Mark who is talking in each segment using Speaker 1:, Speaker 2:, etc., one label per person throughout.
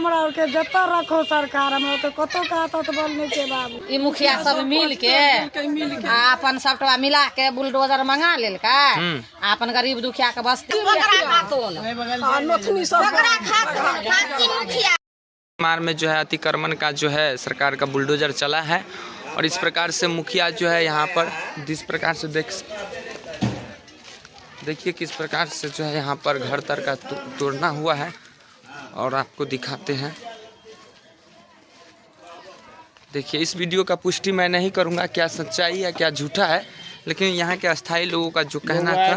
Speaker 1: हमरा और के जत्ता रखो सरकार हमरा तो कतो कहता तो बोलने के बाबू
Speaker 2: ई मुखिया सब मिल के अपन सबटा मिला के बुलडोजर मंगा लेल का अपन गरीब दुखिया के बस्ती
Speaker 3: मार में जो है अतिक्रमण का जो है सरकार का बुलडोजर चला है और इस प्रकार से मुखिया जो है यहाँ पर जिस प्रकार से देखिए किस प्रकार से जो है यहाँ पर घर तर का तोड़ना हुआ है और आपको दिखाते हैं। देखिए इस वीडियो का पुष्टि मैं नहीं करूँगा क्या सच्चाई है क्या झूठा है, लेकिन यहाँ के अस्थायी लोगों का जो कहना था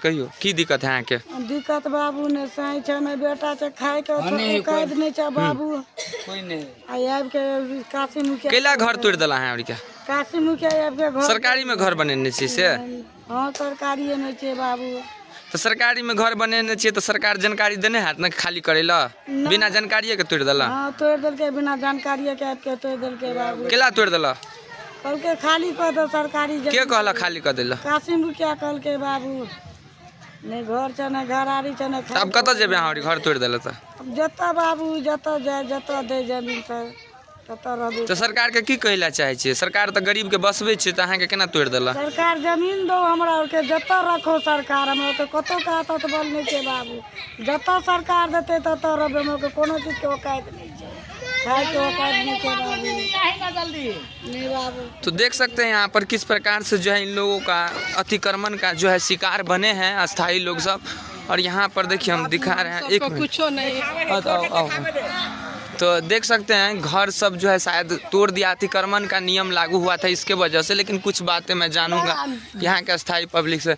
Speaker 3: कहियो की दिक्कत है यहाँ के
Speaker 1: दिक्कत बाबू ने सही छ में बेटा छ खाए के कैद नहीं छ बाबू कोई नहीं आब के काशी मुखिया
Speaker 3: केला घर तोड़ दला है और क्या
Speaker 1: काशी मुखिया आब के घर
Speaker 3: सरकारी में घर बनेने छी से
Speaker 1: हां सरकारी नहीं छ बाबू
Speaker 3: तो सरकारी में घर बनेने छी तो सरकार जानकारी देने हाथ ना खाली करेला बिना जानकारी के तोड़ दला।
Speaker 1: हां तोड़ दल के बिना जानकारी के आब के तोड़ दल के बाबू
Speaker 3: केला तोड़ दला
Speaker 1: कल के खाली कर दो सरकारी
Speaker 3: के कहला खाली कर देला
Speaker 1: काशी मुखिया कल के बाबू नहीं घर छ ना घरारी छ ना
Speaker 3: अब कत जेबे यहाँ घर तोड़ देला तो
Speaker 1: जत्ता बाबू जत्ता जाए जत्ता दे जमीन पर तत्ता रहबे
Speaker 3: तो सरकार के की कहला चाहे छी सरकार तो गरीब के बसबे छी त अहाँ के केना तोड़ देला
Speaker 1: सरकार जमीन दो हमरा और के जत्ता रखो सरकार हमरा तो कतो कहता तो बोलने के बाबू जत्ता सरकार देते तत्ता रहबे हमरा के कोनो चीज के औकात नहीं छै खाए के औकात नहीं छै बाबू नहीं बाबू।
Speaker 3: तो देख सकते हैं यहाँ पर किस प्रकार से जो है इन लोगों का अतिक्रमण का जो है शिकार बने हैं अस्थायी लोग सब। और यहाँ पर देखिए हम दिखा रहे हैं एक
Speaker 1: कुछ नहीं
Speaker 3: तो देख सकते हैं घर सब जो है शायद तोड़ दिया अतिक्रमण का नियम लागू हुआ था इसके वजह से, लेकिन कुछ बातें मैं जानूंगा यहाँ के अस्थायी पब्लिक से।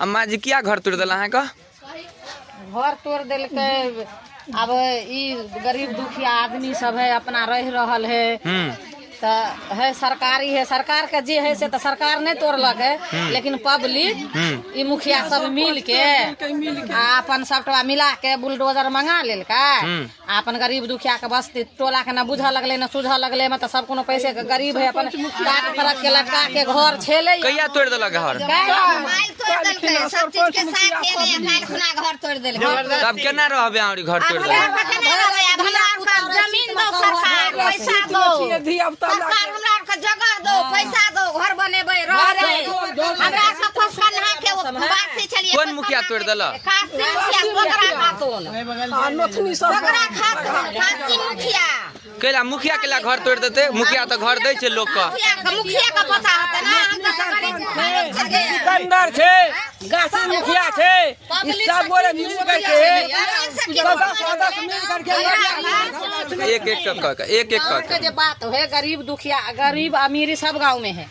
Speaker 3: अम्मा जी क्या घर तोड़ दिला है का
Speaker 2: घर तोड़ दिल के अब ई गरीब दुखिया आदमी सब है अपना रह रहल है तो है सरकारी है सरकार के जे है से तो सरकार नहीं तोड़लक है लेकिन पब्लिक ई मुखिया सब मिल के अपन सबटा मिला के बुलडोजर मंगा लेल का अपन गरीब दुखिया के बस्ती टोला के न बुझा लगले न सुझा लगले में तो सब कोनो पैसे के गरीब है अपन काट फरक के लटका के घर छेले
Speaker 3: कहिया तोड़ देला घर
Speaker 2: सब चीज के साथ खेले खुना घर तोड़ देल
Speaker 3: तब केना रहबे और घर तोड़ देला
Speaker 2: जमीन दो सरकार पैसा दो सरकार हमरा के जगह दो पैसा दो घर बनेबे रहबे हमरा सब फसकन्हा के वासी छलिए
Speaker 3: कौन मुखिया तोड़ देला
Speaker 2: काशी मुखिया गोगरा खातून
Speaker 1: नथनी सब
Speaker 2: गोगरा खातून काशी मुखिया
Speaker 3: केला मुखिया केला घर तोड़ देते मुखिया तो घर दै छे लोग का
Speaker 2: मुखिया का पता होता ना हम तो
Speaker 4: सिकंदर छे गासी मुखिया छे इस सब गोरे मिल करके सदस्य मिल करके
Speaker 3: एक
Speaker 2: के जे बात है गरीब दुखिया गरीब अमीरी सब गांव में है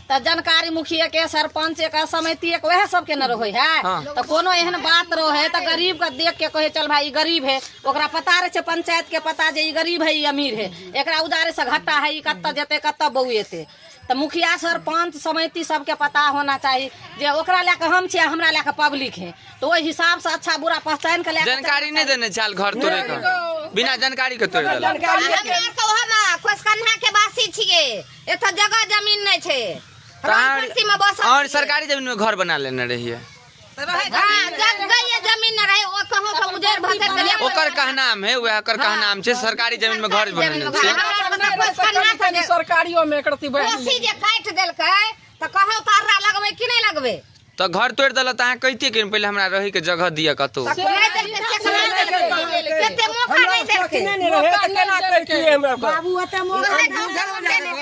Speaker 2: तो जानकारी मुखिया के सरपंच एक समिति एक वह सब के न रहे है तो कोनो एहन बात रहे तो गरीब का देख के कहे चल भाई गरीब है ओकरा पता रहे पंचायत के पता जे गरीब है अमीर है एकरा उदारे से घाटा है कत्ता जेते कत्ता बउएते तो मुखिया सरपंच समिति सबके पता होना चाहिए जे ओकरा लेके हम छे हमरा लेके पब्लिक है तो ओहि हिसाब से अच्छा बुरा पहचान के लेके
Speaker 3: जानकारी नहीं देने चाल घर तोड़े का बिना जानकारी के तोड़ देला
Speaker 2: कोसकन्हा के वासी छिए एत जगह जमीन नहीं छे
Speaker 3: और सरकारी जमीन में घर बना लेने रहिए
Speaker 2: जमीन न रहे ओ कहो के उधर भतर के
Speaker 3: ओकर कहनाम है वह ओकर कहनाम छे सरकारी जमीन में घर बनेने छे
Speaker 4: सरकारियों में करती
Speaker 2: कोसी जे काट देलकै त कहो तारा लगबे कि नहीं लगबे
Speaker 3: तो घर तोड़ देला त अहाँ कहतिए कि पहले हमरा रहे के जगह दिया कतो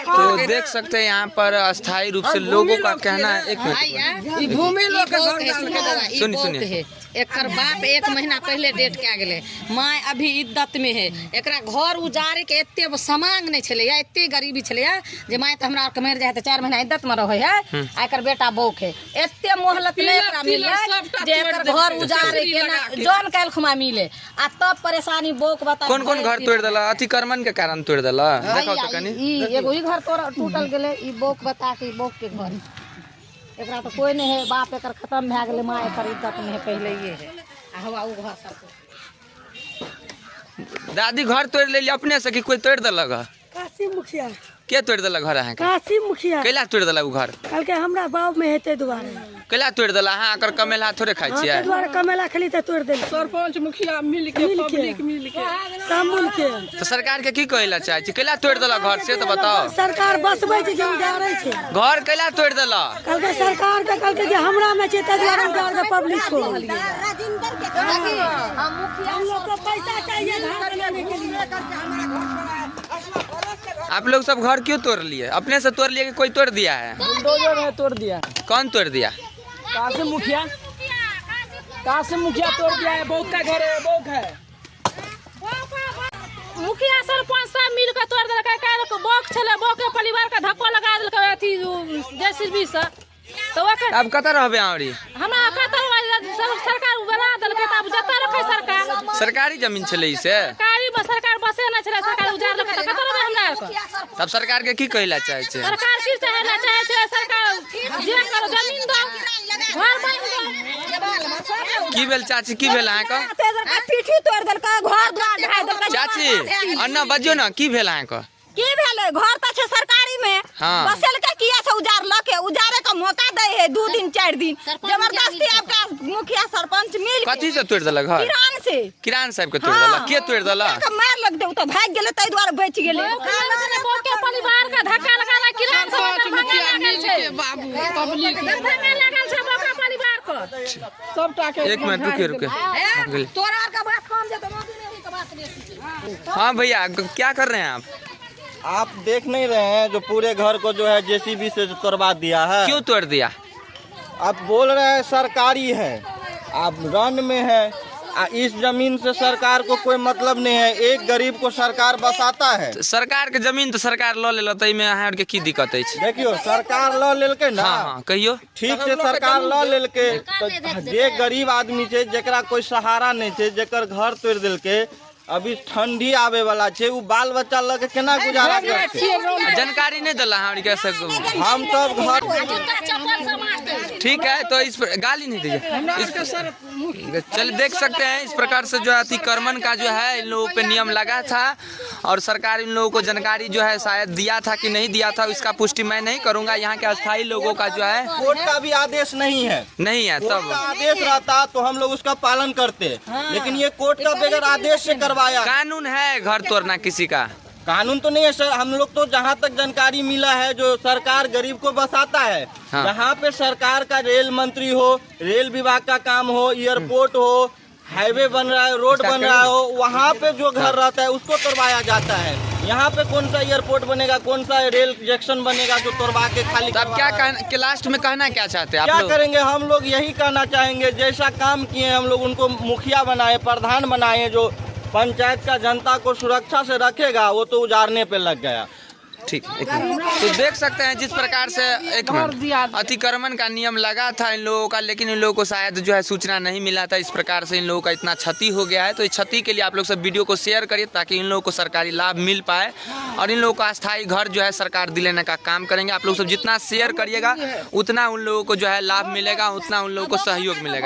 Speaker 3: तो देख सकते हैं यहाँ पर अस्थायी रूप से लोगों का कहना है एक सुनिए
Speaker 2: एक बाप 1 महीना पहले डेट क्या गेले माय अभी इद्दत में है एकरा घर उजारे के एते समांग नहीं छले एते गरीबी छले जे माय त हमरा के मर जाए त 4 महीना इद्दत में रहे है आकर बेटा बौक है एते मोहलत नहीं एकरा मिले जे एकर घर उजारे के ना जोन काल खुमा मिले आ तब परेशानी बौक बता
Speaker 3: कौन घर तोड़ देला अतिक्रमण के कारण तोड़ देला देखो तो कनी
Speaker 2: ई एगो ई घर तोड़ टूटल गेले ई बौक बता के बौक के घर एकरा तो कोई नहीं है बाप एकर खत्म भए गेले माँ एकर इज्जत में है पहले ये है आ हवा उ घर सब
Speaker 3: दादी घर तोड़ ले अपने से कि कोई तोड़ देलक
Speaker 1: काशी मुखिया
Speaker 3: के तोड़ देलक घर अहाँ
Speaker 1: काशी मुखिया
Speaker 3: कैला तोड़ देलक घर
Speaker 1: कल के हमरा बाप में हेते दुबारा
Speaker 3: कैला तोड़ दिला हाँ आकर कमेला थोड़े खाई
Speaker 1: हाँ,
Speaker 3: छियै
Speaker 1: ताहि दुआरे कमेला खेली तो तोड़ देली
Speaker 4: सरपंच मुखिया मिल के पब्लिक मिल के
Speaker 1: सब मिल के
Speaker 3: तो सरकार के की कहला चाहे छी कैला तोड़ दिला घर से तो बताओ
Speaker 1: सरकार बसबै छै जे उजाड़ै छै
Speaker 3: घर कैला तोड़ दिला
Speaker 1: कहलकै सरकार के कहलकै जे हमरा में छै ताहि दुआरे उजाड़ दे पब्लिक को हम लोग को पैसा चाहिए घर बनाने के लिए
Speaker 3: आप लोग सब घर क्यों तोड़ लिए अपने से तोड़ लिए कि कोई तोड़ दिया है
Speaker 4: बुलडोजर है तोड़ दिया
Speaker 3: कौन तोड़ दिया
Speaker 4: कासिम मुखिया तोड़ दिया है बहुत का घर है बहुत है
Speaker 2: मुखिया सरपंच सब मिल के तोड़ देलकै काल्हि बौक छलै बौक के परिवार के धक्को लगा देलकै अथी जेसीबी से तो ओकर
Speaker 3: अब कतऽ रहबे आउरी
Speaker 2: हमरा कतऽ सरकार बना देलकै त अब जतऽ रखै सरकार
Speaker 3: सरकारी जमीन छलै इसे
Speaker 2: सरकारी सरकार बसे न छलै सरकार उजाड़ देलकै त कतऽ रहबै हमरा आरके
Speaker 3: तब सरकार के की कहला चाहे छै
Speaker 2: सरकार की चाहेला चाहे छै सरकार जे करो जमीन दो घर बन दो
Speaker 3: की भेल चाची की भेल अहाँके
Speaker 1: पीठी तोड़ देलकै घर द्वार ढाई देलकै
Speaker 3: चाची अन्ना बजियो ना की भेल अहाँके
Speaker 1: की भेलै घर त छै सरकारी में
Speaker 3: हाँ।
Speaker 1: बसेलकै किया से उजाड़लक के उजाड़े का मौका दै है 2 दिन 4 दिन जबरदस्ती आपका मुखिया सरपंच मिल के
Speaker 3: कथी से तोड़ देलक घर
Speaker 1: किरान से
Speaker 3: किरान साहब के तोड़ देलक के तोड़ देलक
Speaker 1: का मार लग दे त भाग गेलै तै दुआरे बच गेलै
Speaker 2: के परिवार का धक्का लगाना किरान से मुखिया मिल के
Speaker 4: बाबू पब्लिक
Speaker 2: धक्का लागल छै बौका परिवार को
Speaker 4: सबटा के
Speaker 3: एक मिनट रुकिए
Speaker 1: तोरा का बात कम जे त मोदी नहीं का बात नहीं
Speaker 3: हाँ भैया क्या कर रहे हैं आप
Speaker 5: आप देख नहीं रहे हैं जो पूरे घर को जो है जेसीबी से तोड़वा दिया है।
Speaker 3: क्यों तोड़ दिया
Speaker 5: आप बोल रहे हैं सरकारी है, आप रन में है। इस जमीन से सरकार को कोई मतलब नहीं है। एक गरीब को सरकार बसाता है।
Speaker 3: सरकार के जमीन तो सरकार लो ले तई में अहाँ के की दिक्कत है
Speaker 5: देखियो सरकार लो लेलके ना
Speaker 3: हाँ हाँ कहियो
Speaker 5: ठीक से सरकार लो लेलके तो जे गरीब आदमी छे जेकरा कोई सहारा नहीं छे जेकर घर तोड़ देलके अभी ठंडी आवे वाला छे उ बाल बच्चा लग के केना गुजारा करते
Speaker 3: जानकारी नहीं दिला हम कैसे
Speaker 5: हम सब घर
Speaker 3: ठीक है तो इस पर गाली नहीं दीजिए चल देख सकते हैं इस प्रकार से जो है अतिक्रमण का जो है इन लोगों पे नियम लगा था और सरकार इन लोगों को जानकारी जो है शायद दिया था कि नहीं दिया था इसका पुष्टि मैं नहीं करूंगा। यहाँ के अस्थायी लोगों का जो है
Speaker 5: कोर्ट का भी आदेश नहीं है
Speaker 3: तब
Speaker 5: आदेश रहता तो हम लोग उसका पालन करते लेकिन ये कोर्ट का बगैर आदेश से करवाया।
Speaker 3: कानून है घर तोड़ना किसी का
Speaker 5: कानून तो नहीं है सर। हम लोग तो जहाँ तक जानकारी मिला है जो सरकार गरीब को बसाता है
Speaker 3: हाँ।
Speaker 5: जहाँ पे सरकार का रेल मंत्री हो रेल विभाग का काम हो एयरपोर्ट हो हाईवे बन रहा है रोड बन रहा हो वहाँ पे जो घर रहता है उसको तोड़वाया जाता है। यहाँ पे कौन सा एयरपोर्ट बनेगा कौन सा रेल जंक्शन बनेगा जो तोड़वा के खाली
Speaker 3: तब क्या के लास्ट में कहना क्या चाहते हैं आप
Speaker 5: क्या
Speaker 3: लोग
Speaker 5: करेंगे। हम लोग यही कहना चाहेंगे जैसा काम किए हम लोग उनको मुखिया बनाए प्रधान बनाए जो पंचायत का जनता को सुरक्षा से रखेगा वो तो उजाड़ने पे लग गया।
Speaker 3: ठीक एक मिनट तो देख सकते हैं जिस प्रकार से एक मिनट अतिक्रमण का नियम लगा था इन लोगों का लेकिन इन लोगों को शायद जो है सूचना नहीं मिला था। इस प्रकार से इन लोगों का इतना क्षति हो गया है तो इस क्षति के लिए आप लोग सब वीडियो को शेयर करिए ताकि इन लोगों को सरकारी लाभ मिल पाए और इन लोगों को अस्थायी घर जो है सरकार दिलाने का काम करेंगे। आप लोग सब जितना शेयर करिएगा उतना उन लोगों को जो है लाभ मिलेगा उतना उन लोगों को सहयोग मिलेगा।